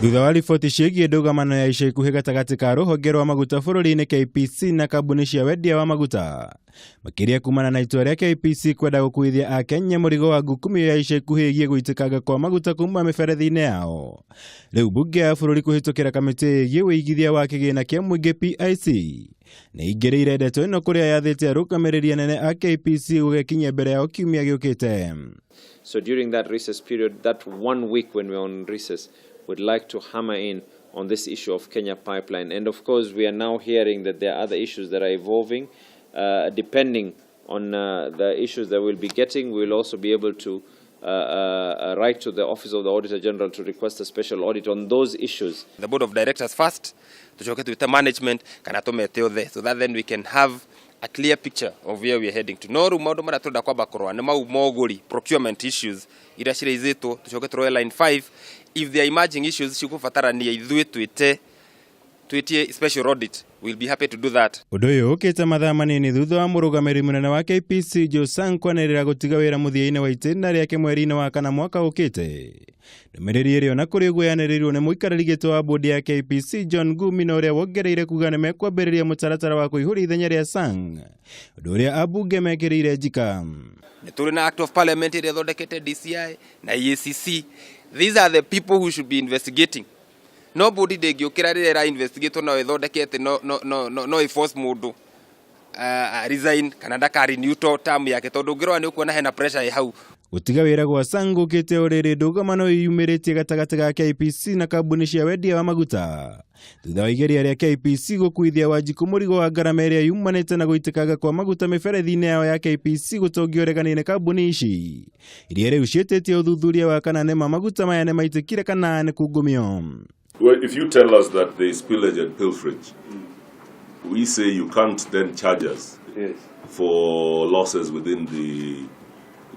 Thutha wa riboti ciĩgiĩ ndũgamano ya ica ikuhĩ gatagatĩ ka rũhonge rwa maguta bũrũri-inĩ KPC na kambuni cia wendia wa maguta, makĩria kumana na itua rĩa KPC kwenda gũkuithia Akenya mũrigo wa ngukumio ya ica ikuhĩ ĩgiĩ gũitĩkanga kwa maguta kuma mĩberethi-inĩ yao. Rĩu bunge ya bũrũri kũhĩtũkĩra kamĩtĩ ĩgiĩ ũigithia wa kĩgĩna kĩa mũingĩ PIC nĩ ingĩrĩire ndeto ĩno kũrĩa yathĩte arũgamĩrĩri anene a KPC gũgekinyia mbere yao kiumia gĩũkĩte. So during that recess period, that 1 week when we're on recess, would like to hammer in on this issue of Kenya Pipeline. And of course, we are now hearing that there are other issues that are evolving. Depending on the issues that we'll be getting, we'll also be able to write to the Office of the Auditor General to request a special audit on those issues. The Board of Directors first, to show to the management, so that then we can have a clear picture of where we are heading to. No rumodo mara toda kwa bakorwa na moguri procurement issues irashire izeto tushoke to line 5. If there are emerging issues shikufatara ni ithuĩ twĩtie special audit, we'll be happy to do that. Ũndũ ũyũ ũkĩte mathaa manini thutha wa mũrũgamĩrĩri mũnene wa KPC Joe Sang kwanĩrĩra gũtiga wĩra mũthia-inĩ wa itĩna rĩake mweri-inĩ wa kana mwaka ũkĩte. Ndũmĩrĩri ĩrĩo na kũrĩ ũguo yanĩrĩirwo nĩ mũikarĩri gĩtĩ wa bodi ya KPC John Ngumi na ũrĩa wongereire kuga nĩ mekwambĩrĩria mũtaratara wa kũihũria ithenya rĩa Sang, ũndũ ũrĩa ambunge mekĩrĩire njika. Nĩ tũrĩ na Act of Parliament ĩrĩa ĩthondekete DCI na EACC. These are the people who should be investigating. Nobody ndĩngĩũkĩra rĩrĩa ra investigate no ĩthondekete no force mũndũ resign kana ndakarenew term yake tondũ ngĩrora nĩ ũkuona hena pressure hau. Gũtiga wĩra gwa Sang gũkĩte ũrĩrĩ ndũgamano yumĩrĩtie gatagatĩ ga KPC na kambuni cia wendia wa maguta thutha wa igeria rĩa KPC gũkuithia Wanjiku mũrigo wa ngarama ĩrĩa yumanĩte na gũitĩkanga kwa maguta mĩberethi-inĩ yao ya KPC gũtongio ũregani-inĩ kambuni ici iria rĩu ciĩtĩtie ũthuthuria wa kana nĩ maguta maya nĩ maitĩkire kana nĩ kungumio. Well, if you tell us that there is spillage and pilferage, we say you can't then charge us for losses within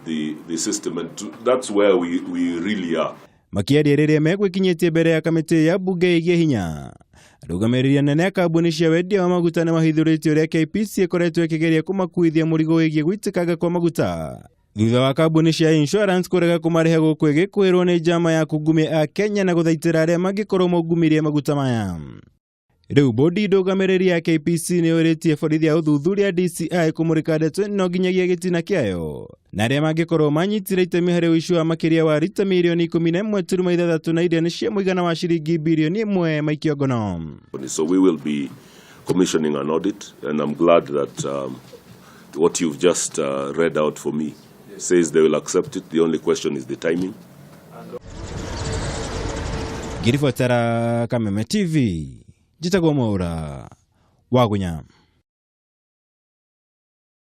the system, and that's where we really are. Makĩaria rĩrĩa megwĩkinyĩtie mbere ya kamĩtĩ ya bunge ĩgiĩ hinya, arũgamĩrĩri anene a kambuni cia wendia wa maguta nĩ mahithũrĩtie ũrĩa KPC ĩkoretwo ĩkĩgeria kũmakuithia mũrigo wĩgiĩ gũitĩkanga kwa maguta thutha wa kambuni cia insurance kũrega kũmarĩha gũkũ ĩgĩkwĩrwo nĩ njama ya kungumia Akenya na gũthaitĩra arĩa mangĩkorwo maungumirie maguta maya. Rĩu bodi ndũgamĩrĩri ya KPC nĩ yũrĩtie borithi ya ũthuthuria DCI kũmũrĩka ndeto ĩno nginyagia gĩtina kĩayo na arĩa mangĩkorwo manyitire itemi harĩ ũici wa makĩria wa rita mirioni 11.6 na iria nĩ cia mũigana wa ciringi birioni 1 maikio ngono. So we will be commissioning an audit, and I'm glad that what you've just read out for me says they will accept it. The only question is the timing. Ngiribotera Kameme TV, Jitagwo Mwaura, Wagunya.